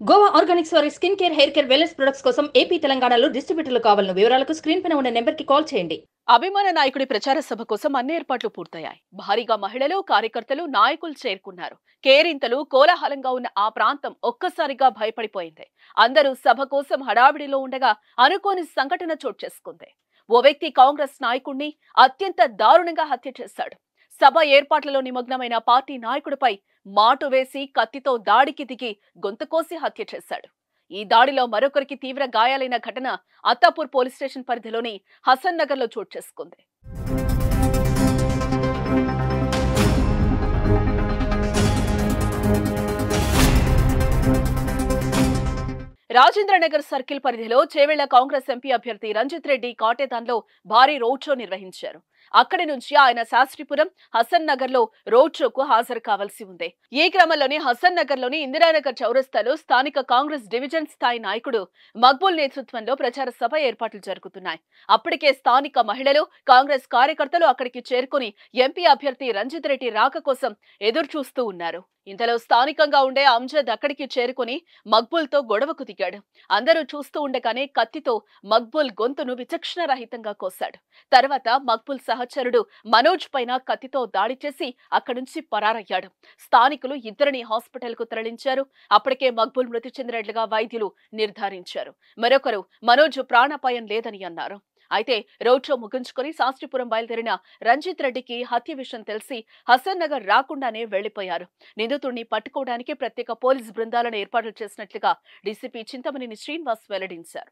Goa Organics వారి skin care, hair care, wellness products కోసం AP, తెలంగాణలో డిస్ట్రిబ్యూటర్లు కావాలను వివరాలకు స్క్రీన్ పైన ఉన్న నెంబర్కి కాల్ చేయండి. అభిమాన నాయకుడి ప్రచార సభ కోసం అన్ని ఏర్పాట్లు పూర్తయ్యాయి. భారీగా మహిళలు, కార్యకర్తలు, నాయకులు చేరుకున్నారు. కేరింతలు కోలాహలంగా ఉన్న ఆ ప్రాంతం ఒక్కసారిగా భయపడిపోయింది. అందరూ సభ కోసం హడావిడిలో ఉండగా అనుకోని సంఘటన చోటు చేసుకుంది. ఓ వ్యక్తి కాంగ్రెస్ నాయకుడిని అత్యంత దారుణంగా హత్య చేశాడు. సభ ఏర్పాట్లలో నిమగ్నమైన పార్టీ నాయకుడిపై మాటు వేసి కత్తితో దాడికి దిగి గొంతుకోసి హత్య చేశాడు. ఈ దాడిలో మరొకరికి తీవ్ర గాయాలైన ఘటన అత్తాపూర్ పోలీస్ స్టేషన్ పరిధిలోని హసన్ నగర్ లో చోటు చేసుకుంది. రాజేంద్రనగర్ సర్కిల్ పరిధిలో చేవెళ్ల కాంగ్రెస్ ఎంపీ అభ్యర్థి రంజిత్ రెడ్డి కాటేదాన్లో భారీ రోడ్ షో నిర్వహించారు. అక్కడి నుంచి ఆయన శాస్త్రిపురం, హసన్ నగర్ లో రోడ్ షోకు హాజరు కావాల్సి ఉంది. ఈ క్రమంలోనే హసన్ నగర్ లోని ఇందిరానగర్ చౌరస్తాలో స్థానిక కాంగ్రెస్ డివిజన్ స్థాయి నాయకుడు మక్బూల్ నేతృత్వంలో ప్రచార సభ ఏర్పాట్లు జరుగుతున్నాయి. అప్పటికే స్థానిక మహిళలు, కాంగ్రెస్ కార్యకర్తలు అక్కడికి చేరుకుని ఎంపీ అభ్యర్థి రంజిత్ రెడ్డి రాక కోసం ఎదురు చూస్తూ ఉన్నారు. ఇంతలో స్థానికంగా ఉండే అంజద్ అక్కడికి చేరుకుని మక్బూల్ తో గొడవకు దిగాడు. అందరూ చూస్తూ ఉండగానే కత్తితో మక్బూల్ గొంతును విచక్షణ రహితంగా కోశాడు. తర్వాత మక్బూల్ సహచరుడు మనోజ్ పైన కత్తితో దాడి చేసి అక్కడి నుంచి పరారయ్యాడు. స్థానికులు ఇద్దరిని హాస్పిటల్ కు తరలించారు. అప్పటికే మక్బూల్ మృతి చెందినట్లుగా వైద్యులు నిర్ధారించారు. మరొకరు మనోజ్ ప్రాణాపాయం లేదని అన్నారు. అయితే రోడ్ షో ముగించుకుని శాస్త్రిపురం బయలుదేరిన రంజిత్ రెడ్డికి హత్య విషయం తెలిసి హసన్ నగర్ రాకుండానే వెళ్లిపోయారు. నిందితుడిని పట్టుకోవడానికి ప్రత్యేక పోలీస్ బృందాలను ఏర్పాట్లు చేసినట్లుగా డీసీపీ చింతమనేని శ్రీనివాస్ వెల్లడించారు.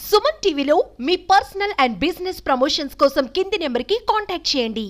సుమన్ టీవీలో మీ పర్సనల్ అండ్ బిజినెస్ ప్రమోషన్స్ కోసం కింది నెంబర్కి కాంటాక్ట్ చేయండి.